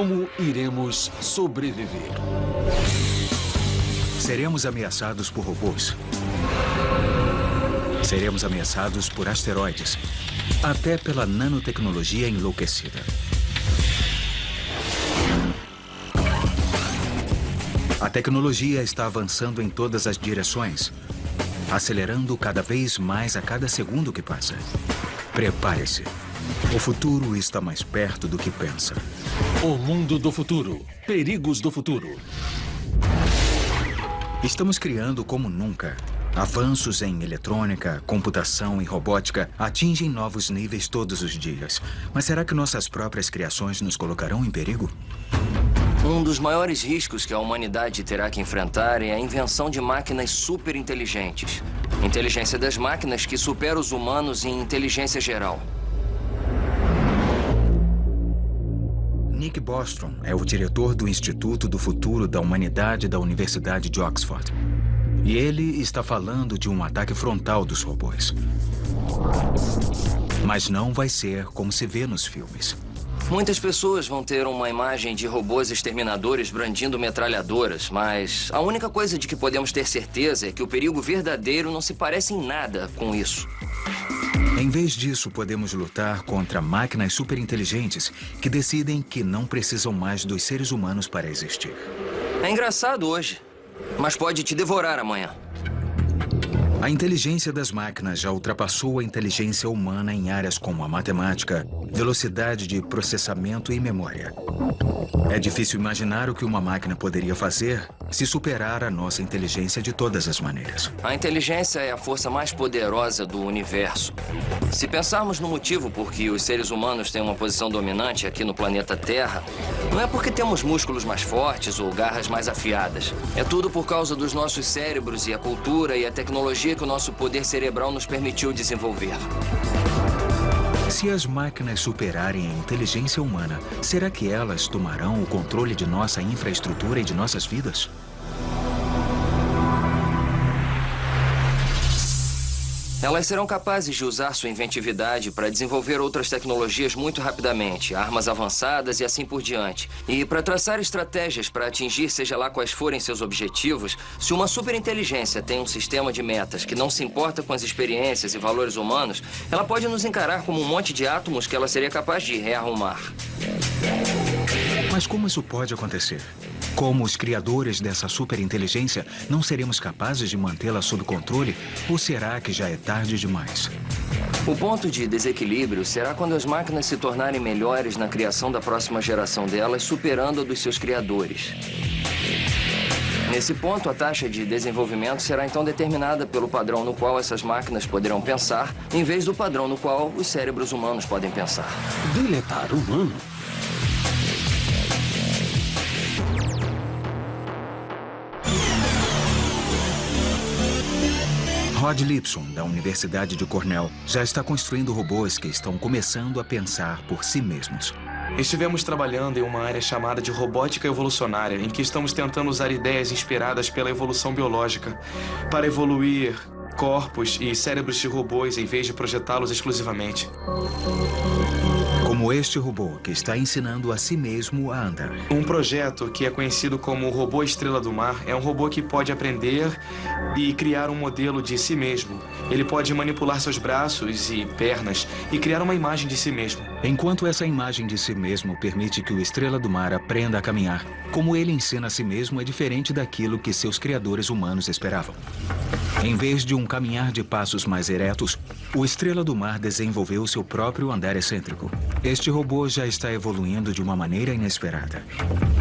Como iremos sobreviver? Seremos ameaçados por robôs. Seremos ameaçados por asteroides. Até pela nanotecnologia enlouquecida. A tecnologia está avançando em todas as direções, acelerando cada vez mais a cada segundo que passa. Prepare-se. O futuro está mais perto do que pensa. O mundo do futuro. Perigos do futuro. Estamos criando como nunca. Avanços em eletrônica, computação e robótica atingem novos níveis todos os dias. Mas será que nossas próprias criações nos colocarão em perigo? Um dos maiores riscos que a humanidade terá que enfrentar é a invenção de máquinas superinteligentes. Inteligência das máquinas que supera os humanos em inteligência geral. Nick Bostrom é o diretor do Instituto do Futuro da Humanidade da Universidade de Oxford. E ele está falando de um ataque frontal dos robôs. Mas não vai ser como se vê nos filmes. Muitas pessoas vão ter uma imagem de robôs exterminadores brandindo metralhadoras, mas a única coisa de que podemos ter certeza é que o perigo verdadeiro não se parece em nada com isso. Em vez disso, podemos lutar contra máquinas superinteligentes que decidem que não precisam mais dos seres humanos para existir. É engraçado hoje, mas pode te devorar amanhã. A inteligência das máquinas já ultrapassou a inteligência humana em áreas como a matemática, velocidade de processamento e memória. É difícil imaginar o que uma máquina poderia fazer se superar a nossa inteligência de todas as maneiras. A inteligência é a força mais poderosa do universo. Se pensarmos no motivo por que os seres humanos têm uma posição dominante aqui no planeta Terra, não é porque temos músculos mais fortes ou garras mais afiadas. É tudo por causa dos nossos cérebros e a cultura e a tecnologia que o nosso poder cerebral nos permitiu desenvolver. Se as máquinas superarem a inteligência humana, será que elas tomarão o controle de nossa infraestrutura e de nossas vidas? Elas serão capazes de usar sua inventividade para desenvolver outras tecnologias muito rapidamente, armas avançadas e assim por diante. E para traçar estratégias para atingir seja lá quais forem seus objetivos, se uma superinteligência tem um sistema de metas que não se importa com as experiências e valores humanos, ela pode nos encarar como um monte de átomos que ela seria capaz de rearrumar. Mas como isso pode acontecer? Como os criadores dessa superinteligência, não seremos capazes de mantê-la sob controle? Ou será que já é tarde demais? O ponto de desequilíbrio será quando as máquinas se tornarem melhores na criação da próxima geração delas, superando a dos seus criadores. Nesse ponto, a taxa de desenvolvimento será então determinada pelo padrão no qual essas máquinas poderão pensar, em vez do padrão no qual os cérebros humanos podem pensar. Deletar humano? Rod Lipson, da Universidade de Cornell, já está construindo robôs que estão começando a pensar por si mesmos. Estivemos trabalhando em uma área chamada de robótica evolucionária, em que estamos tentando usar ideias inspiradas pela evolução biológica para evoluir corpos e cérebros de robôs em vez de projetá-los exclusivamente. Como este robô que está ensinando a si mesmo a andar. Um projeto que é conhecido como o Robô Estrela do Mar é um robô que pode aprender e criar um modelo de si mesmo. Ele pode manipular seus braços e pernas e criar uma imagem de si mesmo. Enquanto essa imagem de si mesmo permite que o Estrela do Mar aprenda a caminhar, como ele ensina a si mesmo é diferente daquilo que seus criadores humanos esperavam. Em vez de um caminhar de passos mais eretos, o Estrela do Mar desenvolveu seu próprio andar excêntrico. Este robô já está evoluindo de uma maneira inesperada.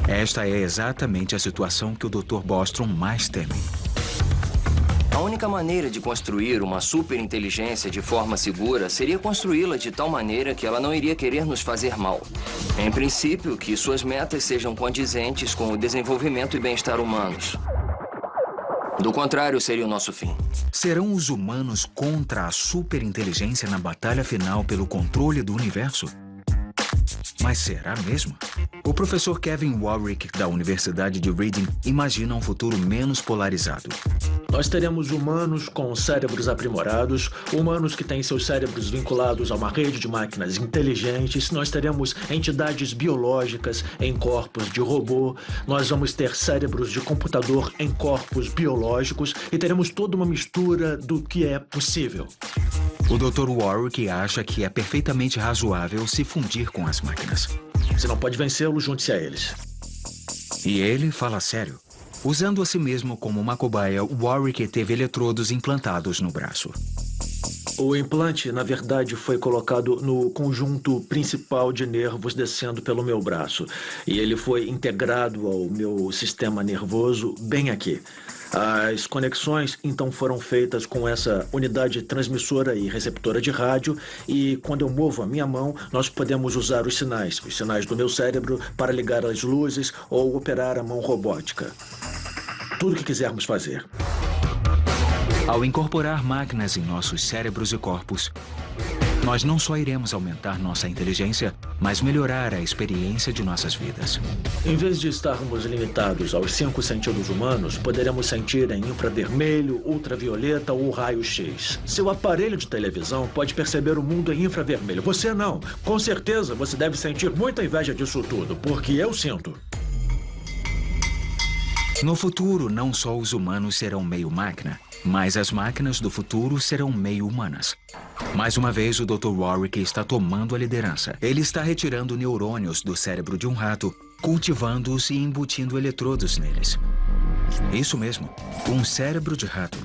Esta é exatamente a situação que o Dr. Bostrom mais teme. A única maneira de construir uma superinteligência de forma segura seria construí-la de tal maneira que ela não iria querer nos fazer mal. Em princípio, que suas metas sejam condizentes com o desenvolvimento e bem-estar humanos. Do contrário, seria o nosso fim. Serão os humanos contra a superinteligência na batalha final pelo controle do universo? Mas será mesmo? O professor Kevin Warwick, da Universidade de Reading, imagina um futuro menos polarizado. Nós teremos humanos com cérebros aprimorados, humanos que têm seus cérebros vinculados a uma rede de máquinas inteligentes, nós teremos entidades biológicas em corpos de robô, nós vamos ter cérebros de computador em corpos biológicos e teremos toda uma mistura do que é possível. O Dr. Warwick acha que é perfeitamente razoável se fundir com as máquinas. Se não pode vencê-lo, junte-se a eles. E ele fala sério. Usando a si mesmo como uma cobaia, Warwick teve eletrodos implantados no braço. O implante, na verdade, foi colocado no conjunto principal de nervos descendo pelo meu braço. E ele foi integrado ao meu sistema nervoso bem aqui. As conexões, então, foram feitas com essa unidade transmissora e receptora de rádio. E quando eu movo a minha mão, nós podemos usar os sinais do meu cérebro para ligar as luzes ou operar a mão robótica. Tudo o que quisermos fazer. Ao incorporar máquinas em nossos cérebros e corpos, nós não só iremos aumentar nossa inteligência, mas melhorar a experiência de nossas vidas. Em vez de estarmos limitados aos 5 sentidos humanos, poderemos sentir em infravermelho, ultravioleta ou raio-x. Seu aparelho de televisão pode perceber o mundo em infravermelho. Você não. Com certeza você deve sentir muita inveja disso tudo, porque eu sinto. No futuro, não só os humanos serão meio máquina, mas as máquinas do futuro serão meio humanas. Mais uma vez, o Dr. Warwick está tomando a liderança. Ele está retirando neurônios do cérebro de um rato, cultivando-os e embutindo eletrodos neles. Isso mesmo, um cérebro de rato.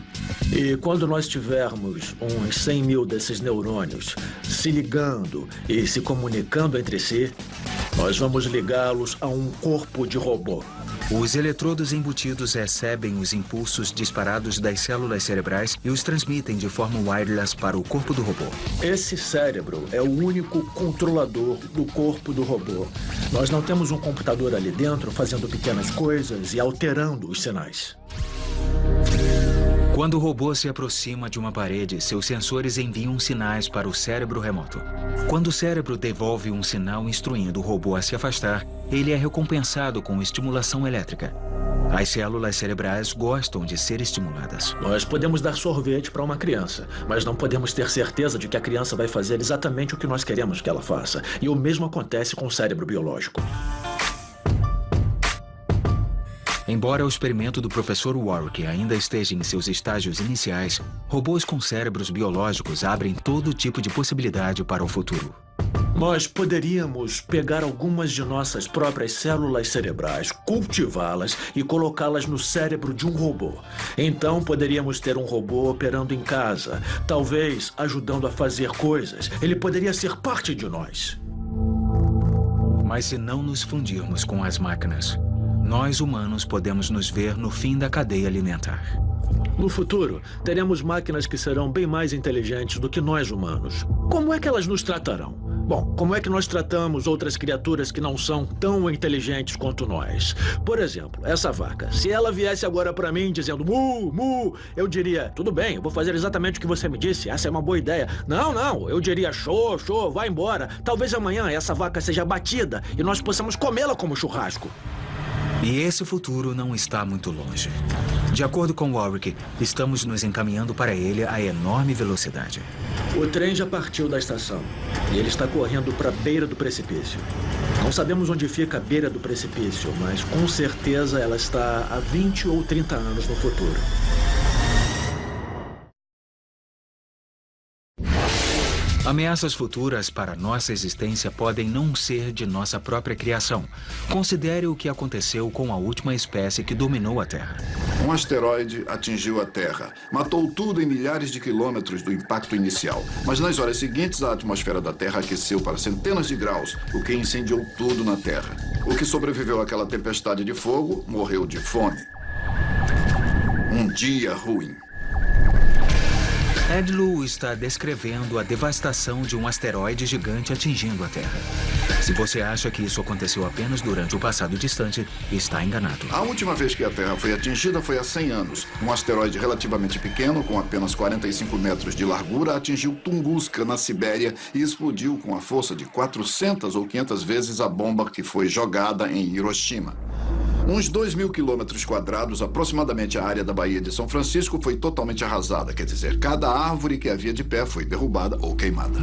E quando nós tivermos uns 100 mil desses neurônios se ligando e se comunicando entre si, nós vamos ligá-los a um corpo de robô. Os eletrodos embutidos recebem os impulsos disparados das células cerebrais e os transmitem de forma wireless para o corpo do robô. Esse cérebro é o único controlador do corpo do robô. Nós não temos um computador ali dentro fazendo pequenas coisas e alterando os sinais. Quando o robô se aproxima de uma parede, seus sensores enviam sinais para o cérebro remoto. Quando o cérebro devolve um sinal instruindo o robô a se afastar, ele é recompensado com estimulação elétrica. As células cerebrais gostam de ser estimuladas. Nós podemos dar sorvete para uma criança, mas não podemos ter certeza de que a criança vai fazer exatamente o que nós queremos que ela faça. E o mesmo acontece com o cérebro biológico. Embora o experimento do Professor Warwick ainda esteja em seus estágios iniciais, robôs com cérebros biológicos abrem todo tipo de possibilidade para o futuro. Nós poderíamos pegar algumas de nossas próprias células cerebrais, cultivá-las e colocá-las no cérebro de um robô. Então poderíamos ter um robô operando em casa, talvez ajudando a fazer coisas. Ele poderia ser parte de nós. Mas se não nos fundirmos com as máquinas, nós humanos podemos nos ver no fim da cadeia alimentar. No futuro, teremos máquinas que serão bem mais inteligentes do que nós humanos. Como é que elas nos tratarão? Bom, como é que nós tratamos outras criaturas que não são tão inteligentes quanto nós? Por exemplo, essa vaca. Se ela viesse agora para mim dizendo mu, mu, eu diria, tudo bem, eu vou fazer exatamente o que você me disse, essa é uma boa ideia. Não, eu diria show, show, vai embora. Talvez amanhã essa vaca seja batida e nós possamos comê-la como churrasco. E esse futuro não está muito longe. De acordo com Warwick, estamos nos encaminhando para ele a enorme velocidade. O trem já partiu da estação e ele está correndo para a beira do precipício. Não sabemos onde fica a beira do precipício, mas com certeza ela está a 20 ou 30 anos no futuro. Ameaças futuras para nossa existência podem não ser de nossa própria criação. Considere o que aconteceu com a última espécie que dominou a Terra. Um asteroide atingiu a Terra. Matou tudo em milhares de quilômetros do impacto inicial. Mas nas horas seguintes, a atmosfera da Terra aqueceu para centenas de graus, o que incendiou tudo na Terra. O que sobreviveu àquela tempestade de fogo morreu de fome. Um dia ruim. Ed Lu está descrevendo a devastação de um asteroide gigante atingindo a Terra. Se você acha que isso aconteceu apenas durante o passado distante, está enganado. A última vez que a Terra foi atingida foi há 100 anos. Um asteroide relativamente pequeno, com apenas 45 metros de largura, atingiu Tunguska, na Sibéria, e explodiu com a força de 400 ou 500 vezes a bomba que foi jogada em Hiroshima. Uns 2.000 quilômetros quadrados, aproximadamente a área da Baía de São Francisco, foi totalmente arrasada. Quer dizer, cada árvore que havia de pé foi derrubada ou queimada.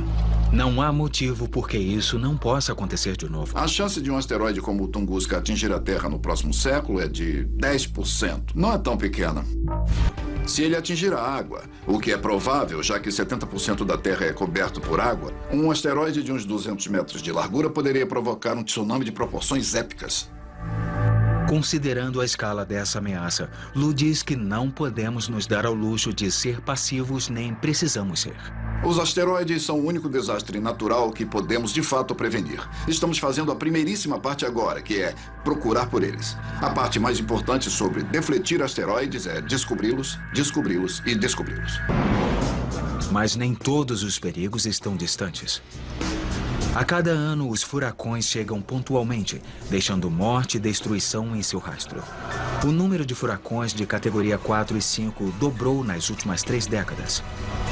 Não há motivo por que isso não possa acontecer de novo. A chance de um asteroide como o Tunguska atingir a Terra no próximo século é de 10%. Não é tão pequena. Se ele atingir a água, o que é provável, já que 70% da Terra é coberto por água, um asteroide de uns 200 metros de largura poderia provocar um tsunami de proporções épicas. Considerando a escala dessa ameaça, Lu diz que não podemos nos dar ao luxo de ser passivos nem precisamos ser. Os asteroides são o único desastre natural que podemos de fato prevenir. Estamos fazendo a primeiríssima parte agora, que é procurar por eles. A parte mais importante sobre defletir asteroides é descobri-los, descobri-los e descobri-los. Mas nem todos os perigos estão distantes. A cada ano, os furacões chegam pontualmente, deixando morte e destruição em seu rastro. O número de furacões de categoria 4 e 5 dobrou nas últimas 3 décadas.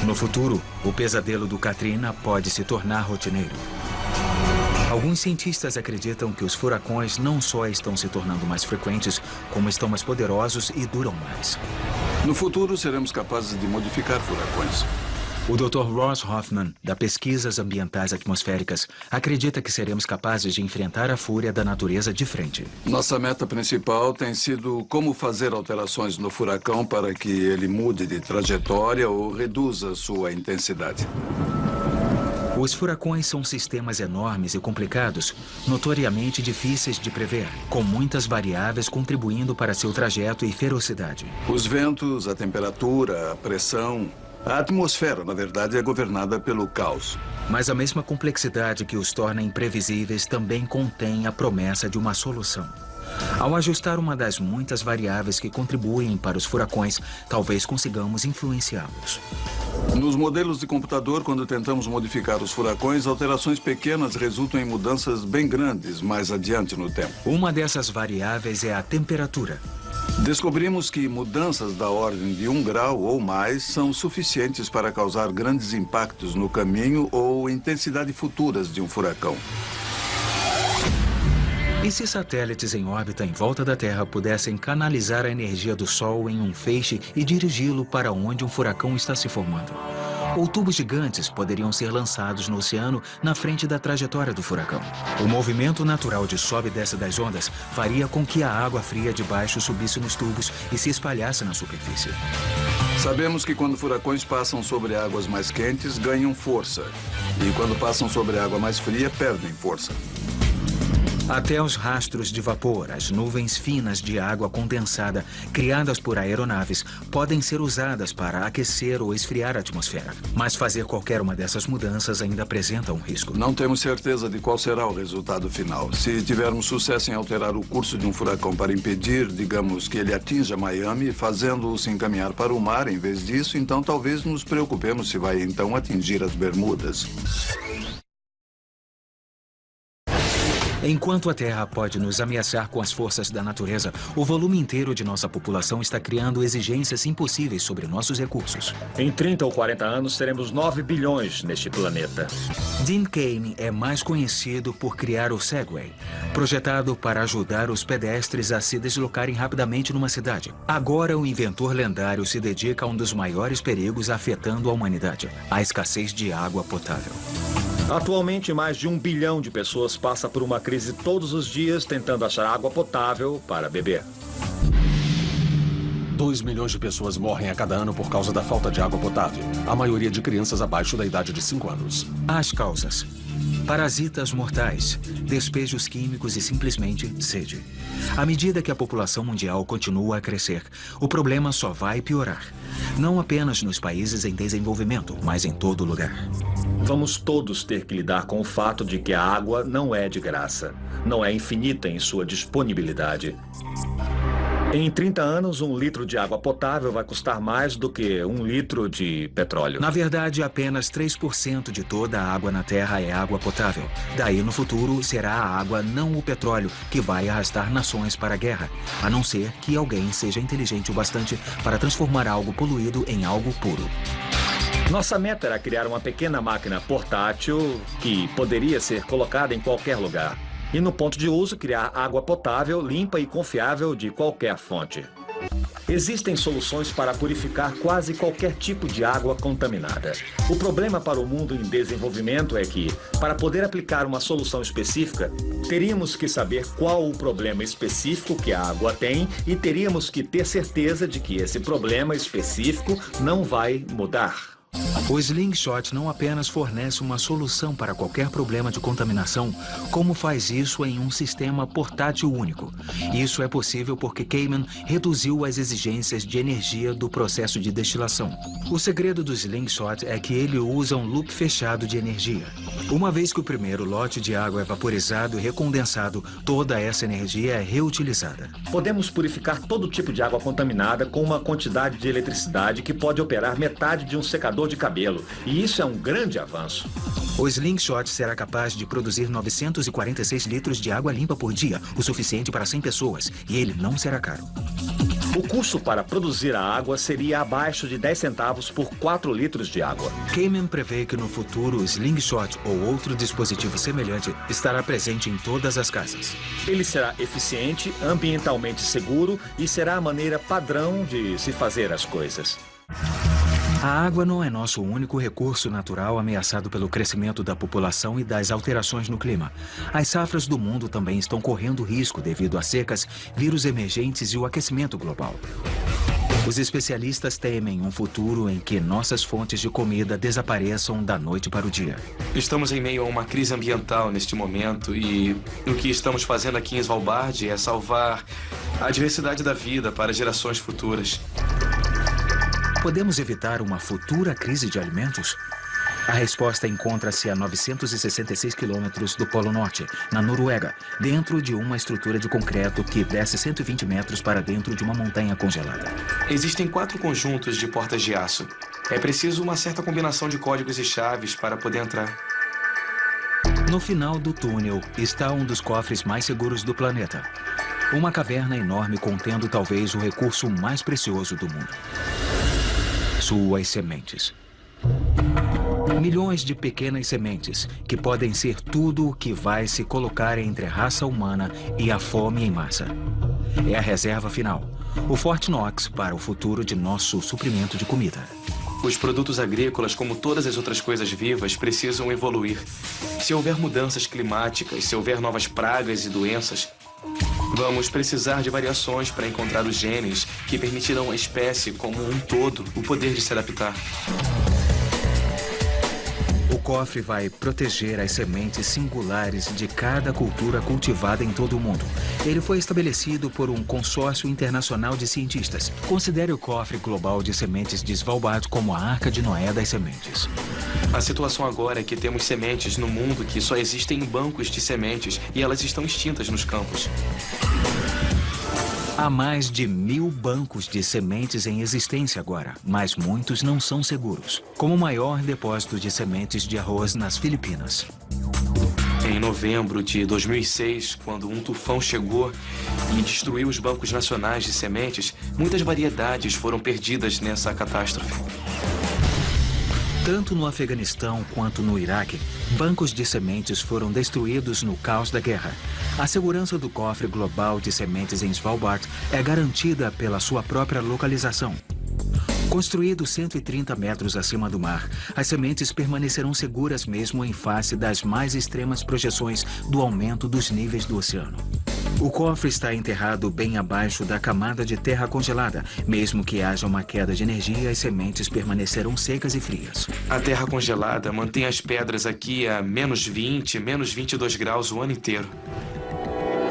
No futuro, o pesadelo do Katrina pode se tornar rotineiro. Alguns cientistas acreditam que os furacões não só estão se tornando mais frequentes, como estão mais poderosos e duram mais. No futuro, seremos capazes de modificar furacões. O Dr. Ross Hoffman, da Pesquisas Ambientais Atmosféricas, acredita que seremos capazes de enfrentar a fúria da natureza de frente. Nossa meta principal tem sido como fazer alterações no furacão para que ele mude de trajetória ou reduza sua intensidade. Os furacões são sistemas enormes e complicados, notoriamente difíceis de prever, com muitas variáveis contribuindo para seu trajeto e ferocidade. Os ventos, a temperatura, a pressão... A atmosfera, na verdade, é governada pelo caos. Mas a mesma complexidade que os torna imprevisíveis também contém a promessa de uma solução. Ao ajustar uma das muitas variáveis que contribuem para os furacões, talvez consigamos influenciá-los. Nos modelos de computador, quando tentamos modificar os furacões, alterações pequenas resultam em mudanças bem grandes mais adiante no tempo. Uma dessas variáveis é a temperatura. Descobrimos que mudanças da ordem de 1 grau ou mais são suficientes para causar grandes impactos no caminho ou intensidade futuras de um furacão. E se satélites em órbita em volta da Terra pudessem canalizar a energia do Sol em um feixe e dirigi-lo para onde um furacão está se formando? Ou tubos gigantes poderiam ser lançados no oceano na frente da trajetória do furacão. O movimento natural de sobe e desce das ondas faria com que a água fria de baixo subisse nos tubos e se espalhasse na superfície. Sabemos que quando furacões passam sobre águas mais quentes, ganham força. E quando passam sobre água mais fria, perdem força. Até os rastros de vapor, as nuvens finas de água condensada criadas por aeronaves, podem ser usadas para aquecer ou esfriar a atmosfera. Mas fazer qualquer uma dessas mudanças ainda apresenta um risco. Não temos certeza de qual será o resultado final. Se tivermos sucesso em alterar o curso de um furacão para impedir, digamos, que ele atinja Miami, fazendo-o se encaminhar para o mar em vez disso, então talvez nos preocupemos se vai então atingir as Bermudas. Enquanto a Terra pode nos ameaçar com as forças da natureza, o volume inteiro de nossa população está criando exigências impossíveis sobre nossos recursos. Em 30 ou 40 anos, teremos 9 bilhões neste planeta. Dean Cain é mais conhecido por criar o Segway, projetado para ajudar os pedestres a se deslocarem rapidamente numa cidade. Agora, o inventor lendário se dedica a um dos maiores perigos afetando a humanidade, a escassez de água potável. Atualmente, mais de 1 bilhão de pessoas passa por uma crise todos os dias tentando achar água potável para beber. 2 milhões de pessoas morrem a cada ano por causa da falta de água potável. A maioria de crianças abaixo da idade de 5 anos. As causas: parasitas mortais, despejos químicos e simplesmente sede. À medida que a população mundial continua a crescer, o problema só vai piorar. Não apenas nos países em desenvolvimento, mas em todo lugar. Vamos todos ter que lidar com o fato de que a água não é de graça, não é infinita em sua disponibilidade. Em 30 anos, 1 litro de água potável vai custar mais do que 1 litro de petróleo. Na verdade, apenas 3% de toda a água na Terra é água potável. Daí, no futuro, será a água, não o petróleo, que vai arrastar nações para a guerra, a não ser que alguém seja inteligente o bastante para transformar algo poluído em algo puro. Nossa meta era criar uma pequena máquina portátil que poderia ser colocada em qualquer lugar. E no ponto de uso, criar água potável, limpa e confiável de qualquer fonte. Existem soluções para purificar quase qualquer tipo de água contaminada. O problema para o mundo em desenvolvimento é que, para poder aplicar uma solução específica, teríamos que saber qual o problema específico que a água tem e teríamos que ter certeza de que esse problema específico não vai mudar. O Slingshot não apenas fornece uma solução para qualquer problema de contaminação, como faz isso em um sistema portátil único. Isso é possível porque Cayman reduziu as exigências de energia do processo de destilação. O segredo do Slingshot é que ele usa um loop fechado de energia. Uma vez que o primeiro lote de água é vaporizado e recondensado, toda essa energia é reutilizada. Podemos purificar todo tipo de água contaminada com uma quantidade de eletricidade que pode operar metade de um secador de cabelo, e isso é um grande avanço. O Slingshot será capaz de produzir 946 litros de água limpa por dia, o suficiente para 100 pessoas, e ele não será caro. O custo para produzir a água seria abaixo de 10 centavos por 4 litros de água. Cayman prevê que no futuro o Slingshot ou outro dispositivo semelhante estará presente em todas as casas. Ele será eficiente, ambientalmente seguro e será a maneira padrão de se fazer as coisas. A água não é nosso único recurso natural ameaçado pelo crescimento da população e das alterações no clima. As safras do mundo também estão correndo risco devido a secas, vírus emergentes e o aquecimento global. Os especialistas temem um futuro em que nossas fontes de comida desapareçam da noite para o dia. Estamos em meio a uma crise ambiental neste momento e o que estamos fazendo aqui em Svalbard é salvar a diversidade da vida para gerações futuras. Podemos evitar uma futura crise de alimentos? A resposta encontra-se a 966 quilômetros do Polo Norte, na Noruega, dentro de uma estrutura de concreto que desce 120 metros para dentro de uma montanha congelada. Existem 4 conjuntos de portas de aço. É preciso uma certa combinação de códigos e chaves para poder entrar. No final do túnel está um dos cofres mais seguros do planeta. Uma caverna enorme contendo talvez o recurso mais precioso do mundo. Suas sementes. Milhões de pequenas sementes, que podem ser tudo o que vai se colocar entre a raça humana e a fome em massa. É a reserva final, o Fort Knox para o futuro de nosso suprimento de comida. Os produtos agrícolas, como todas as outras coisas vivas, precisam evoluir. Se houver mudanças climáticas, se houver novas pragas e doenças, vamos precisar de variações para encontrar os genes que permitirão à espécie como um todo o poder de se adaptar. O cofre vai proteger as sementes singulares de cada cultura cultivada em todo o mundo. Ele foi estabelecido por um consórcio internacional de cientistas. Considere o cofre global de sementes de Svalbard como a Arca de Noé das sementes. A situação agora é que temos sementes no mundo que só existem em bancos de sementes e elas estão extintas nos campos. Há mais de 1000 bancos de sementes em existência agora, mas muitos não são seguros, como o maior depósito de sementes de arroz nas Filipinas. Em novembro de 2006, quando um tufão chegou e destruiu os bancos nacionais de sementes, muitas variedades foram perdidas nessa catástrofe. Tanto no Afeganistão quanto no Iraque, bancos de sementes foram destruídos no caos da guerra. A segurança do cofre global de sementes em Svalbard é garantida pela sua própria localização. Construído 130 metros acima do mar, as sementes permanecerão seguras mesmo em face das mais extremas projeções do aumento dos níveis do oceano. O cofre está enterrado bem abaixo da camada de terra congelada. Mesmo que haja uma queda de energia, as sementes permanecerão secas e frias. A terra congelada mantém as pedras aqui a menos 20, menos 22 graus o ano inteiro.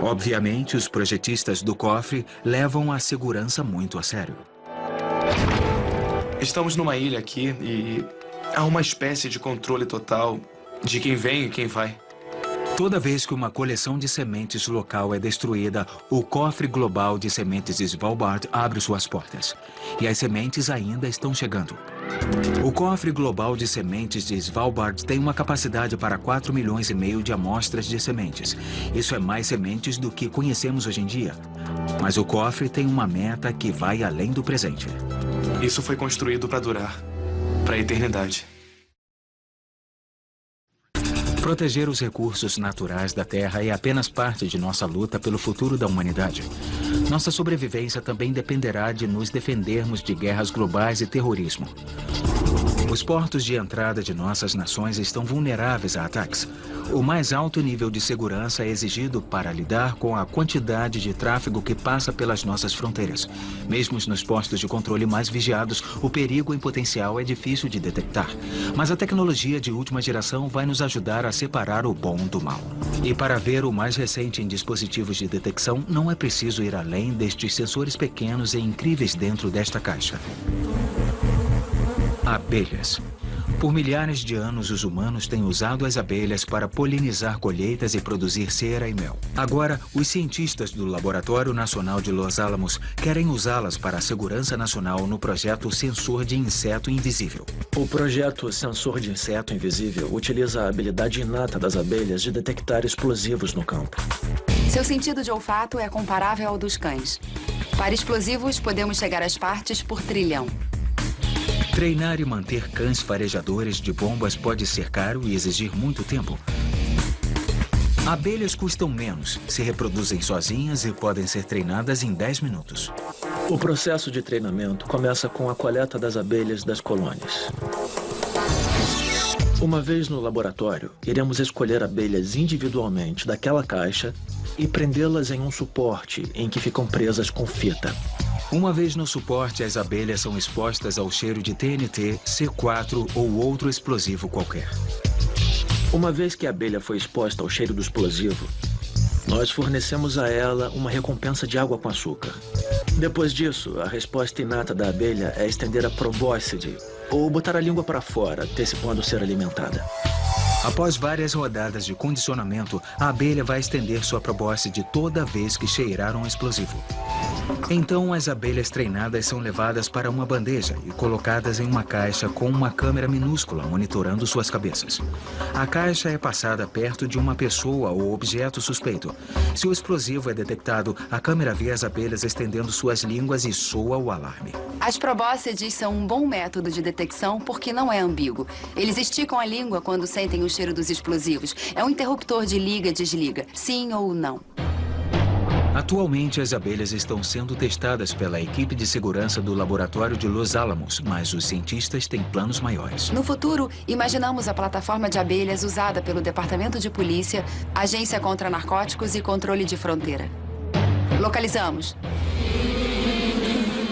Obviamente, os projetistas do cofre levam a segurança muito a sério. Estamos numa ilha aqui e há uma espécie de controle total de quem vem e quem vai. Toda vez que uma coleção de sementes local é destruída, o cofre global de sementes de Svalbard abre suas portas. E as sementes ainda estão chegando. O cofre global de sementes de Svalbard tem uma capacidade para 4,5 milhões de amostras de sementes. Isso é mais sementes do que conhecemos hoje em dia. Mas o cofre tem uma meta que vai além do presente. Isso foi construído para durar, para a eternidade. Proteger os recursos naturais da Terra é apenas parte de nossa luta pelo futuro da humanidade. Nossa sobrevivência também dependerá de nos defendermos de guerras globais e terrorismo. Os portos de entrada de nossas nações estão vulneráveis a ataques. O mais alto nível de segurança é exigido para lidar com a quantidade de tráfego que passa pelas nossas fronteiras. Mesmo nos postos de controle mais vigiados, o perigo em potencial é difícil de detectar. Mas a tecnologia de última geração vai nos ajudar a separar o bom do mal. E para ver o mais recente em dispositivos de detecção, não é preciso ir além destes sensores pequenos e incríveis dentro desta caixa. Abelhas. Por milhares de anos, os humanos têm usado as abelhas para polinizar colheitas e produzir cera e mel. Agora, os cientistas do Laboratório Nacional de Los Alamos querem usá-las para a segurança nacional no projeto Sensor de Inseto Invisível. O projeto Sensor de Inseto Invisível utiliza a habilidade inata das abelhas de detectar explosivos no campo. Seu sentido de olfato é comparável ao dos cães. Para explosivos, podemos chegar às partes por trilhão. Treinar e manter cães farejadores de bombas pode ser caro e exigir muito tempo. Abelhas custam menos, se reproduzem sozinhas e podem ser treinadas em 10 minutos. O processo de treinamento começa com a coleta das abelhas das colônias. Uma vez no laboratório, iremos escolher abelhas individualmente daquela caixa e prendê-las em um suporte em que ficam presas com fita. Uma vez no suporte, as abelhas são expostas ao cheiro de TNT, C4 ou outro explosivo qualquer. Uma vez que a abelha foi exposta ao cheiro do explosivo, nós fornecemos a ela uma recompensa de água com açúcar. Depois disso, a resposta inata da abelha é estender a probóscide, ou botar a língua para fora, antecipando ser alimentada. Após várias rodadas de condicionamento, a abelha vai estender sua probóscide toda vez que cheirar um explosivo. Então, as abelhas treinadas são levadas para uma bandeja e colocadas em uma caixa com uma câmera minúscula monitorando suas cabeças. A caixa é passada perto de uma pessoa ou objeto suspeito. Se o explosivo é detectado, a câmera vê as abelhas estendendo suas línguas e soa o alarme. As probóscides são um bom método de detecção porque não é ambíguo. Eles esticam a língua quando sentem o cheiro dos explosivos. É um interruptor de liga-desliga, sim ou não. Atualmente, as abelhas estão sendo testadas pela equipe de segurança do Laboratório de Los Alamos, mas os cientistas têm planos maiores. No futuro, imaginamos a plataforma de abelhas usada pelo Departamento de Polícia, Agência contra Narcóticos e Controle de Fronteira. Localizamos.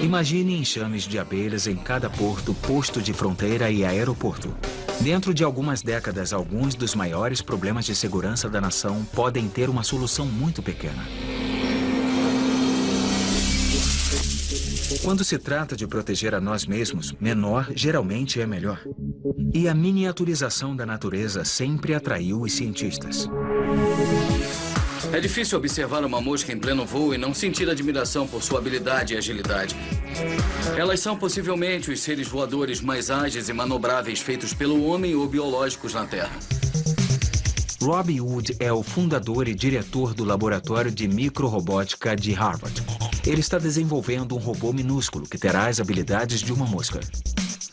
Imagine enxames de abelhas em cada porto, posto de fronteira e aeroporto. Dentro de algumas décadas, alguns dos maiores problemas de segurança da nação podem ter uma solução muito pequena. Quando se trata de proteger a nós mesmos, menor geralmente é melhor. E a miniaturização da natureza sempre atraiu os cientistas. É difícil observar uma mosca em pleno voo e não sentir admiração por sua habilidade e agilidade. Elas são possivelmente os seres voadores mais ágeis e manobráveis feitos pelo homem ou biológicos na Terra. Robbie Wood é o fundador e diretor do Laboratório de Microrobótica de Harvard. Ele está desenvolvendo um robô minúsculo que terá as habilidades de uma mosca.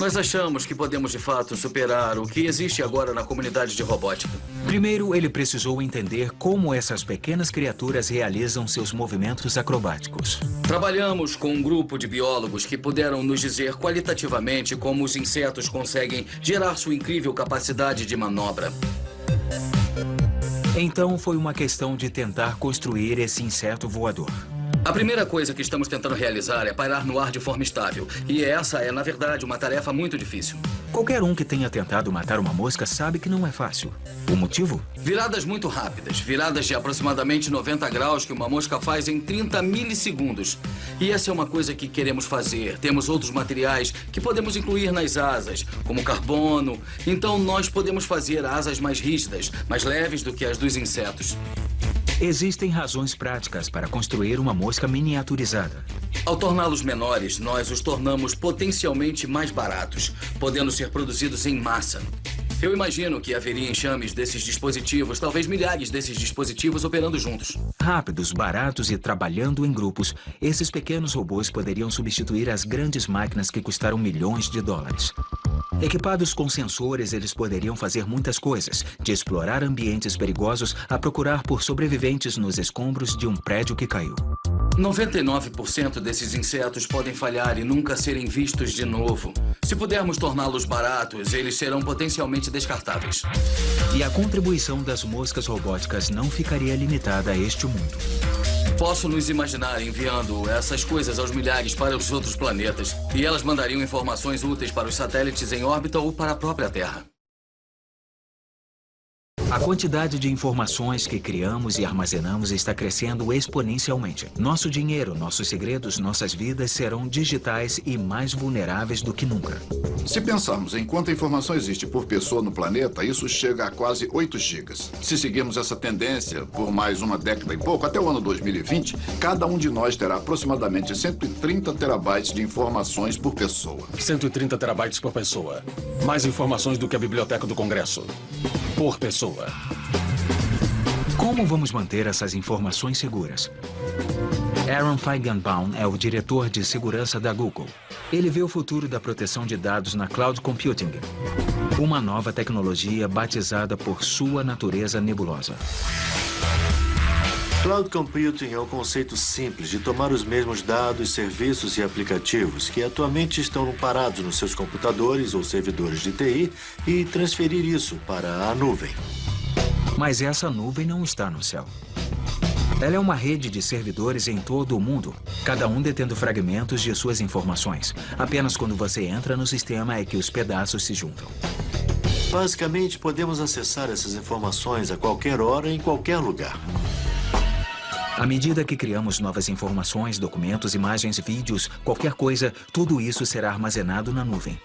Nós achamos que podemos, de fato, superar o que existe agora na comunidade de robótica. Primeiro, ele precisou entender como essas pequenas criaturas realizam seus movimentos acrobáticos. Trabalhamos com um grupo de biólogos que puderam nos dizer qualitativamente como os insetos conseguem gerar sua incrível capacidade de manobra. Então, foi uma questão de tentar construir esse inseto voador. A primeira coisa que estamos tentando realizar é pairar no ar de forma estável. E essa é, na verdade, uma tarefa muito difícil. Qualquer um que tenha tentado matar uma mosca sabe que não é fácil. O motivo? Viradas muito rápidas. Viradas de aproximadamente 90 graus que uma mosca faz em 30 milissegundos. E essa é uma coisa que queremos fazer. Temos outros materiais que podemos incluir nas asas, como carbono. Então, nós podemos fazer asas mais rígidas, mais leves do que as dos insetos. Existem razões práticas para construir uma mosca miniaturizada. Ao torná-los menores, nós os tornamos potencialmente mais baratos, podendo ser produzidos em massa. Eu imagino que haveria enxames desses dispositivos, talvez milhares desses dispositivos operando juntos. Rápidos, baratos e trabalhando em grupos, esses pequenos robôs poderiam substituir as grandes máquinas que custaram milhões de dólares. Equipados com sensores, eles poderiam fazer muitas coisas, de explorar ambientes perigosos a procurar por sobreviventes nos escombros de um prédio que caiu. 99% desses insetos podem falhar e nunca serem vistos de novo. Se pudermos torná-los baratos, eles serão potencialmente descartáveis. E a contribuição das moscas robóticas não ficaria limitada a este mundo. Posso nos imaginar enviando essas coisas aos milhares para os outros planetas. E elas mandariam informações úteis para os satélites em órbita ou para a própria Terra. A quantidade de informações que criamos e armazenamos está crescendo exponencialmente. Nosso dinheiro, nossos segredos, nossas vidas serão digitais e mais vulneráveis do que nunca. Se pensarmos em quanta informação existe por pessoa no planeta, isso chega a quase 8 gigas. Se seguirmos essa tendência por mais uma década e pouco, até o ano 2020, cada um de nós terá aproximadamente 130 terabytes de informações por pessoa. 130 terabytes por pessoa. Mais informações do que a Biblioteca do Congresso. Por pessoa. Como vamos manter essas informações seguras? Aaron Feigenbaum é o diretor de segurança da Google. Ele vê o futuro da proteção de dados na cloud computing, uma nova tecnologia batizada por sua natureza nebulosa. Cloud Computing é um conceito simples de tomar os mesmos dados, serviços e aplicativos que atualmente estão parados nos seus computadores ou servidores de TI e transferir isso para a nuvem. Mas essa nuvem não está no céu. Ela é uma rede de servidores em todo o mundo, cada um detendo fragmentos de suas informações. Apenas quando você entra no sistema é que os pedaços se juntam. Basicamente, podemos acessar essas informações a qualquer hora, em qualquer lugar. À medida que criamos novas informações, documentos, imagens, vídeos, qualquer coisa, tudo isso será armazenado na nuvem.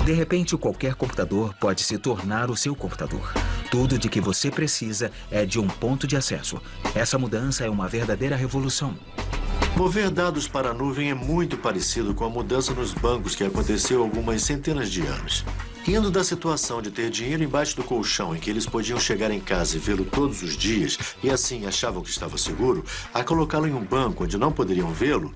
De repente, qualquer computador pode se tornar o seu computador. Tudo de que você precisa é de um ponto de acesso. Essa mudança é uma verdadeira revolução. Mover dados para a nuvem é muito parecido com a mudança nos bancos que aconteceu há algumas centenas de anos. Indo da situação de ter dinheiro embaixo do colchão em que eles podiam chegar em casa e vê-lo todos os dias e assim achavam que estava seguro, a colocá-lo em um banco onde não poderiam vê-lo,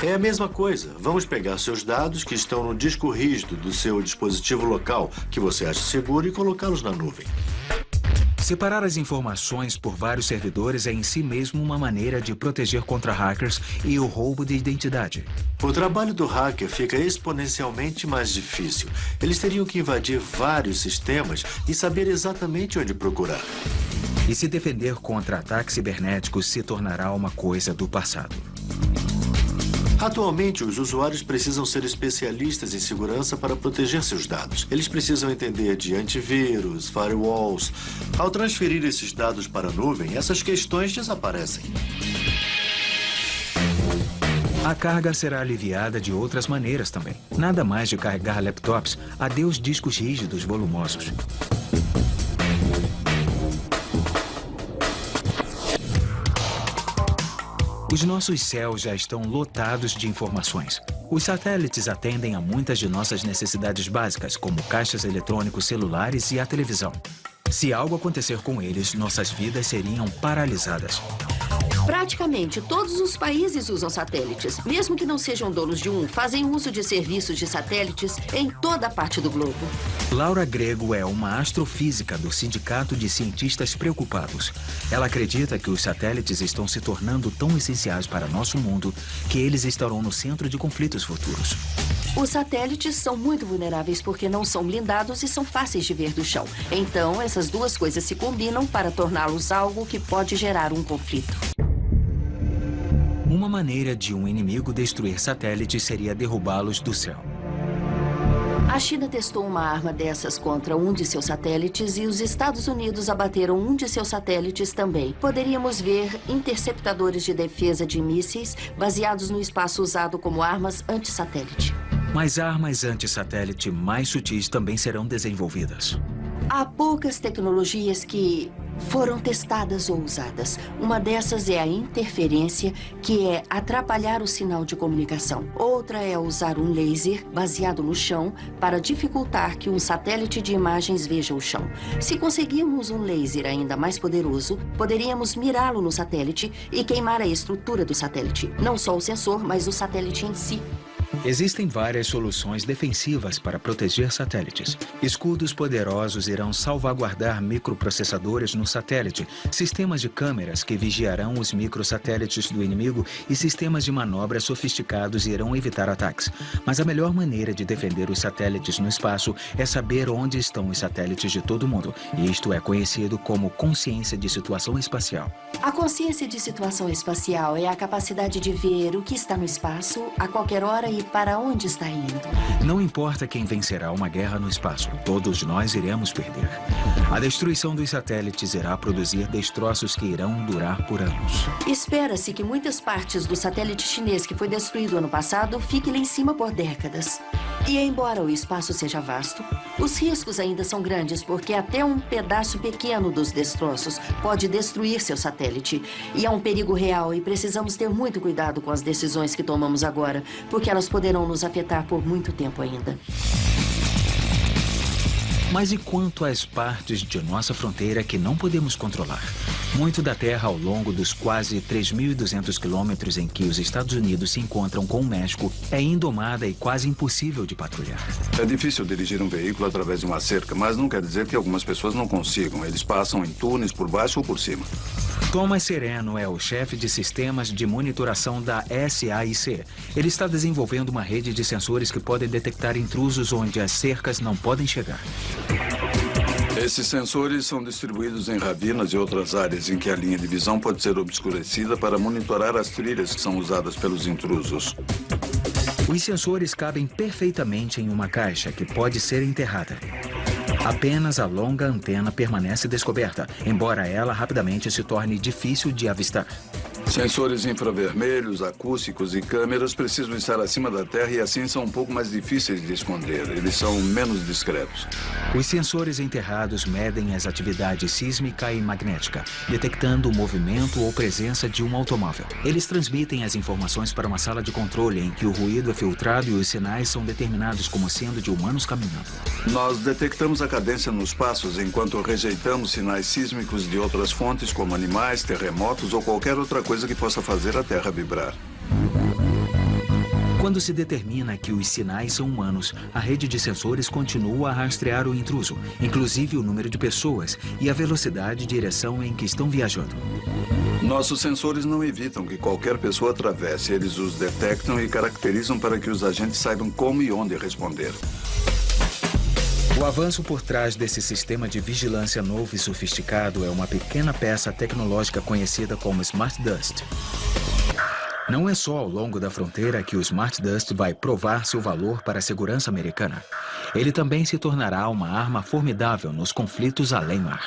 é a mesma coisa. Vamos pegar seus dados que estão no disco rígido do seu dispositivo local que você acha seguro e colocá-los na nuvem. Separar as informações por vários servidores é em si mesmo uma maneira de proteger contra hackers e o roubo de identidade. O trabalho do hacker fica exponencialmente mais difícil. Eles teriam que invadir vários sistemas e saber exatamente onde procurar. E se defender contra ataques cibernéticos se tornará uma coisa do passado. Atualmente, os usuários precisam ser especialistas em segurança para proteger seus dados. Eles precisam entender de antivírus, firewalls. Ao transferir esses dados para a nuvem, essas questões desaparecem. A carga será aliviada de outras maneiras também. Nada mais de carregar laptops, adeus discos rígidos volumosos. Os nossos céus já estão lotados de informações. Os satélites atendem a muitas de nossas necessidades básicas, como caixas eletrônicos, celulares e a televisão. Se algo acontecer com eles, nossas vidas seriam paralisadas. Praticamente todos os países usam satélites. Mesmo que não sejam donos de um, fazem uso de serviços de satélites em toda a parte do globo. Laura Grego é uma astrofísica do Sindicato de Cientistas Preocupados. Ela acredita que os satélites estão se tornando tão essenciais para nosso mundo que eles estarão no centro de conflitos futuros. Os satélites são muito vulneráveis porque não são blindados e são fáceis de ver do chão. Então, essas duas coisas se combinam para torná-los algo que pode gerar um conflito. Uma maneira de um inimigo destruir satélites seria derrubá-los do céu. A China testou uma arma dessas contra um de seus satélites e os Estados Unidos abateram um de seus satélites também. Poderíamos ver interceptadores de defesa de mísseis baseados no espaço usado como armas anti-satélite. Mas armas anti-satélite mais sutis também serão desenvolvidas. Há poucas tecnologias que foram testadas ou usadas. Uma dessas é a interferência, que é atrapalhar o sinal de comunicação. Outra é usar um laser baseado no chão para dificultar que um satélite de imagens veja o chão. Se conseguirmos um laser ainda mais poderoso, poderíamos mirá-lo no satélite e queimar a estrutura do satélite. Não só o sensor, mas o satélite em si. Existem várias soluções defensivas para proteger satélites. Escudos poderosos irão salvaguardar microprocessadores no satélite, sistemas de câmeras que vigiarão os microsatélites do inimigo e sistemas de manobra sofisticados irão evitar ataques. Mas a melhor maneira de defender os satélites no espaço é saber onde estão os satélites de todo mundo. E isto é conhecido como consciência de situação espacial. A consciência de situação espacial é a capacidade de ver o que está no espaço a qualquer hora e para onde está indo. Não importa quem vencerá uma guerra no espaço, todos nós iremos perder. A destruição dos satélites irá produzir destroços que irão durar por anos. Espera-se que muitas partes do satélite chinês que foi destruído ano passado fiquem lá em cima por décadas. E embora o espaço seja vasto, os riscos ainda são grandes porque até um pedaço pequeno dos destroços pode destruir seu satélite. E é um perigo real e precisamos ter muito cuidado com as decisões que tomamos agora, porque elas poderão nos afetar por muito tempo ainda. Mas e quanto às partes de nossa fronteira que não podemos controlar? Muito da terra ao longo dos quase 3.200 quilômetros em que os Estados Unidos se encontram com o México é indomada e quase impossível de patrulhar. É difícil dirigir um veículo através de uma cerca, mas não quer dizer que algumas pessoas não consigam. Eles passam em túneis por baixo ou por cima. Thomas Sereno é o chefe de sistemas de monitoração da SAIC. Ele está desenvolvendo uma rede de sensores que podem detectar intrusos onde as cercas não podem chegar. Esses sensores são distribuídos em ravinas e outras áreas em que a linha de visão pode ser obscurecida para monitorar as trilhas que são usadas pelos intrusos. Os sensores cabem perfeitamente em uma caixa que pode ser enterrada. Apenas a longa antena permanece descoberta, embora ela rapidamente se torne difícil de avistar. Sensores infravermelhos, acústicos e câmeras precisam estar acima da Terra e assim são um pouco mais difíceis de esconder. Eles são menos discretos. Os sensores enterrados medem as atividades sísmica e magnética, detectando o movimento ou presença de um automóvel. Eles transmitem as informações para uma sala de controle em que o ruído é filtrado e os sinais são determinados como sendo de humanos caminhando. Nós detectamos a cadência nos passos enquanto rejeitamos sinais sísmicos de outras fontes como animais, terremotos ou qualquer outra coisa que possa fazer a Terra vibrar. Quando se determina que os sinais são humanos, a rede de sensores continua a rastrear o intruso, inclusive o número de pessoas e a velocidade e direção em que estão viajando. Nossos sensores não evitam que qualquer pessoa atravesse. Eles os detectam e caracterizam para que os agentes saibam como e onde responder. O avanço por trás desse sistema de vigilância novo e sofisticado é uma pequena peça tecnológica conhecida como Smart Dust. Não é só ao longo da fronteira que o Smart Dust vai provar seu valor para a segurança americana. Ele também se tornará uma arma formidável nos conflitos além-mar.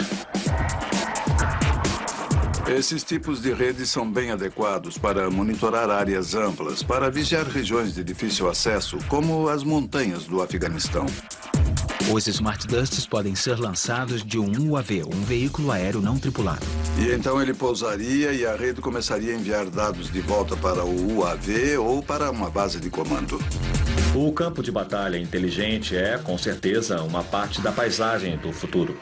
Esses tipos de redes são bem adequados para monitorar áreas amplas, para vigiar regiões de difícil acesso, como as montanhas do Afeganistão. Os Smart Dusts podem ser lançados de um UAV, um veículo aéreo não tripulado. E então ele pousaria e a rede começaria a enviar dados de volta para o UAV ou para uma base de comando. O campo de batalha inteligente é, com certeza, uma parte da paisagem do futuro.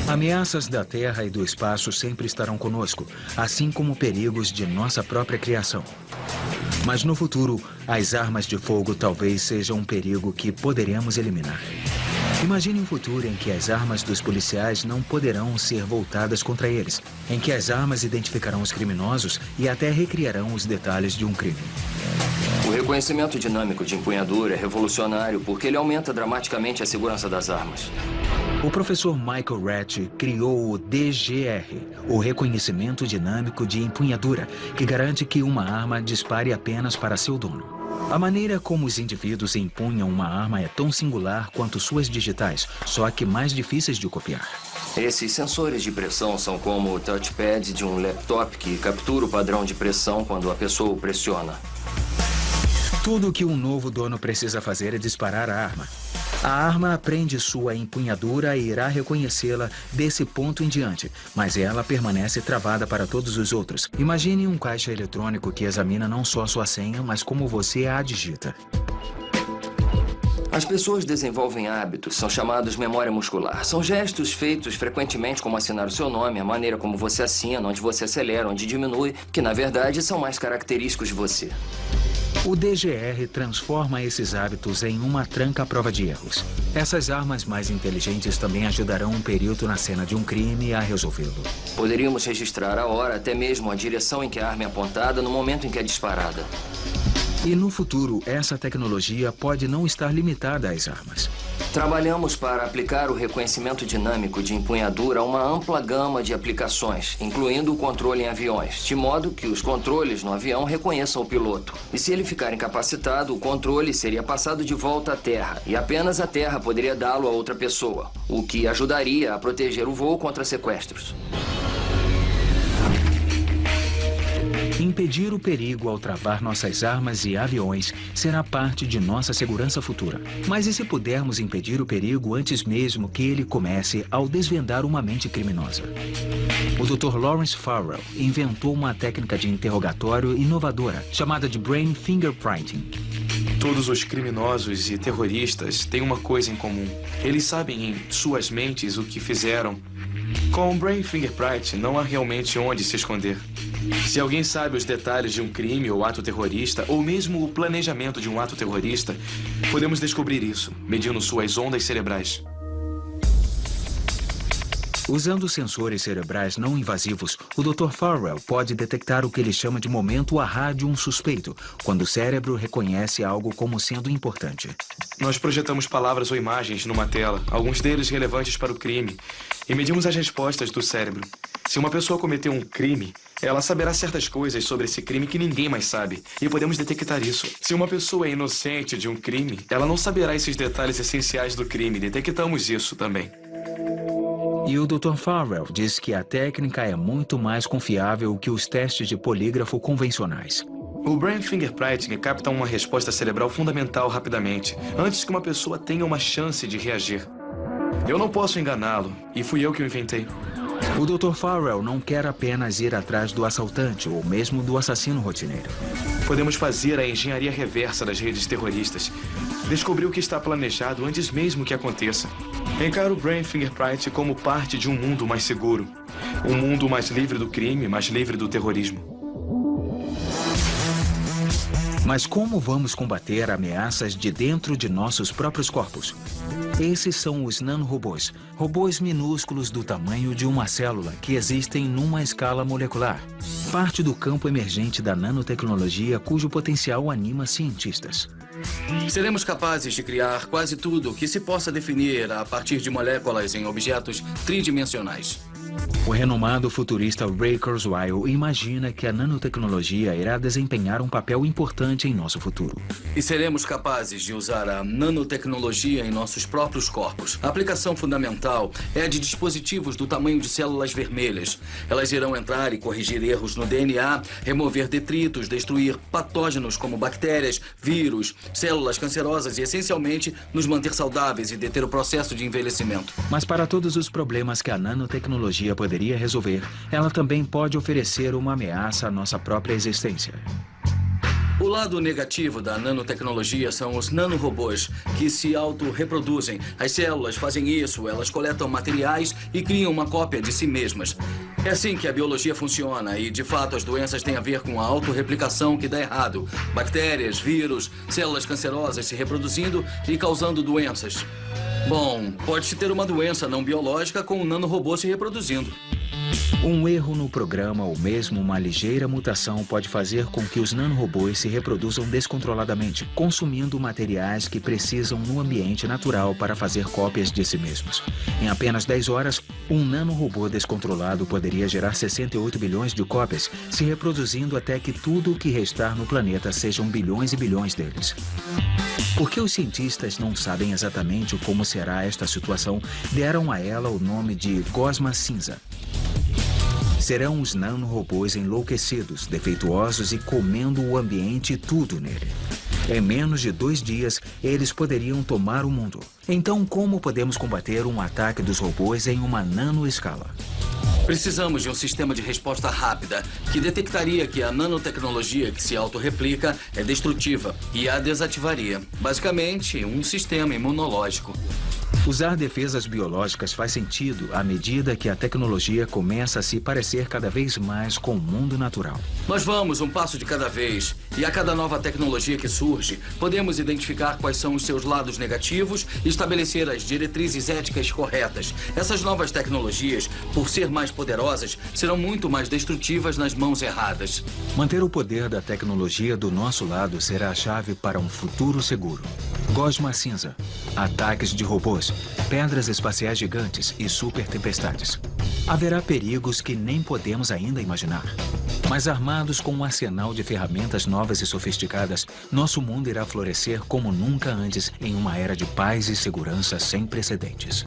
Ameaças da Terra e do espaço sempre estarão conosco, assim como perigos de nossa própria criação. Mas no futuro, as armas de fogo talvez sejam um perigo que poderemos eliminar. Imagine um futuro em que as armas dos policiais não poderão ser voltadas contra eles, em que as armas identificarão os criminosos e até recriarão os detalhes de um crime. O reconhecimento dinâmico de empunhadura é revolucionário porque ele aumenta dramaticamente a segurança das armas. O professor Michael Rath criou o DGR, o reconhecimento dinâmico de empunhadura, que garante que uma arma dispare apenas para seu dono. A maneira como os indivíduos empunham uma arma é tão singular quanto suas digitais, só que mais difíceis de copiar. Esses sensores de pressão são como o touchpad de um laptop que captura o padrão de pressão quando a pessoa o pressiona. Tudo o que um novo dono precisa fazer é disparar a arma. A arma aprende sua empunhadura e irá reconhecê-la desse ponto em diante, mas ela permanece travada para todos os outros. Imagine um caixa eletrônico que examina não só sua senha, mas como você a digita. As pessoas desenvolvem hábitos, são chamados memória muscular. São gestos feitos frequentemente, como assinar o seu nome, a maneira como você assina, onde você acelera, onde diminui, que na verdade são mais característicos de você. O DGR transforma esses hábitos em uma tranca à prova de erros. Essas armas mais inteligentes também ajudarão um perito na cena de um crime a resolvê-lo. Poderíamos registrar a hora, até mesmo a direção em que a arma é apontada no momento em que é disparada. E no futuro, essa tecnologia pode não estar limitada às armas. Trabalhamos para aplicar o reconhecimento dinâmico de empunhadura a uma ampla gama de aplicações, incluindo o controle em aviões, de modo que os controles no avião reconheçam o piloto. E se ele ficar incapacitado, o controle seria passado de volta à terra, e apenas a terra poderia dá-lo a outra pessoa, o que ajudaria a proteger o voo contra sequestros. Impedir o perigo ao travar nossas armas e aviões será parte de nossa segurança futura. Mas e se pudermos impedir o perigo antes mesmo que ele comece ao desvendar uma mente criminosa? O Dr. Lawrence Farrell inventou uma técnica de interrogatório inovadora chamada de Brain Fingerprinting. Todos os criminosos e terroristas têm uma coisa em comum. Eles sabem em suas mentes o que fizeram. Com o Brain Fingerprint, não há realmente onde se esconder. Se alguém sabe os detalhes de um crime ou ato terrorista, ou mesmo o planejamento de um ato terrorista, podemos descobrir isso, medindo suas ondas cerebrais. Usando sensores cerebrais não invasivos, o Dr. Farrell pode detectar o que ele chama de momento ahá de um suspeito, quando o cérebro reconhece algo como sendo importante. Nós projetamos palavras ou imagens numa tela, alguns deles relevantes para o crime, e medimos as respostas do cérebro. Se uma pessoa cometeu um crime, ela saberá certas coisas sobre esse crime que ninguém mais sabe, e podemos detectar isso. Se uma pessoa é inocente de um crime, ela não saberá esses detalhes essenciais do crime. Detectamos isso também. E o Dr. Farrell diz que a técnica é muito mais confiável que os testes de polígrafo convencionais. O Brain Fingerprinting capta uma resposta cerebral fundamental rapidamente, antes que uma pessoa tenha uma chance de reagir. Eu não posso enganá-lo, e fui eu que o inventei. O Dr. Farrell não quer apenas ir atrás do assaltante ou mesmo do assassino rotineiro. Podemos fazer a engenharia reversa das redes terroristas. Descobrir o que está planejado antes mesmo que aconteça. Encaro o Brain Fingerprint como parte de um mundo mais seguro. Um mundo mais livre do crime, mais livre do terrorismo. Mas como vamos combater ameaças de dentro de nossos próprios corpos? Esses são os nanorobôs, robôs minúsculos do tamanho de uma célula que existem numa escala molecular. Parte do campo emergente da nanotecnologia cujo potencial anima cientistas. Seremos capazes de criar quase tudo que se possa definir a partir de moléculas em objetos tridimensionais. O renomado futurista Ray Kurzweil imagina que a nanotecnologia irá desempenhar um papel importante em nosso futuro. E seremos capazes de usar a nanotecnologia em nossos próprios corpos. A aplicação fundamental é a de dispositivos do tamanho de células vermelhas. Elas irão entrar e corrigir erros no DNA, remover detritos, destruir patógenos como bactérias, vírus, células cancerosas e, essencialmente, nos manter saudáveis e deter o processo de envelhecimento. Mas para todos os problemas que a nanotecnologia poderia resolver, ela também pode oferecer uma ameaça à nossa própria existência. O lado negativo da nanotecnologia são os nanorobôs, que se autorreproduzem. As células fazem isso, elas coletam materiais e criam uma cópia de si mesmas. É assim que a biologia funciona e, de fato, as doenças têm a ver com a autorreplicação que dá errado. Bactérias, vírus, células cancerosas se reproduzindo e causando doenças. Bom, pode-se ter uma doença não biológica com um nanorobô se reproduzindo. Um erro no programa ou mesmo uma ligeira mutação pode fazer com que os nanorobôs se reproduzam descontroladamente, consumindo materiais que precisam no ambiente natural para fazer cópias de si mesmos. Em apenas 10 horas, um nanorobô descontrolado poderia gerar 68 bilhões de cópias, se reproduzindo até que tudo o que restar no planeta sejam bilhões e bilhões deles. Porque os cientistas não sabem exatamente como será esta situação, deram a ela o nome de gosma cinza. Serão os nanorobôs enlouquecidos, defeituosos e comendo o ambiente e tudo nele. Em menos de 2 dias, eles poderiam tomar o mundo. Então, como podemos combater um ataque dos robôs em uma nanoescala? Precisamos de um sistema de resposta rápida que detectaria que a nanotecnologia que se autorreplica é destrutiva e a desativaria. Basicamente, um sistema imunológico. Usar defesas biológicas faz sentido à medida que a tecnologia começa a se parecer cada vez mais com o mundo natural. Mas vamos um passo de cada vez. E a cada nova tecnologia que surge, podemos identificar quais são os seus lados negativos e estabelecer as diretrizes éticas corretas. Essas novas tecnologias, por ser mais poderosas, serão muito mais destrutivas nas mãos erradas. Manter o poder da tecnologia do nosso lado será a chave para um futuro seguro. Gosma cinza, ataques de robôs, pedras espaciais gigantes e super tempestades. Haverá perigos que nem podemos ainda imaginar. Mas armados com um arsenal de ferramentas novas e sofisticadas, nosso mundo irá florescer como nunca antes em uma era de paz e segurança sem precedentes.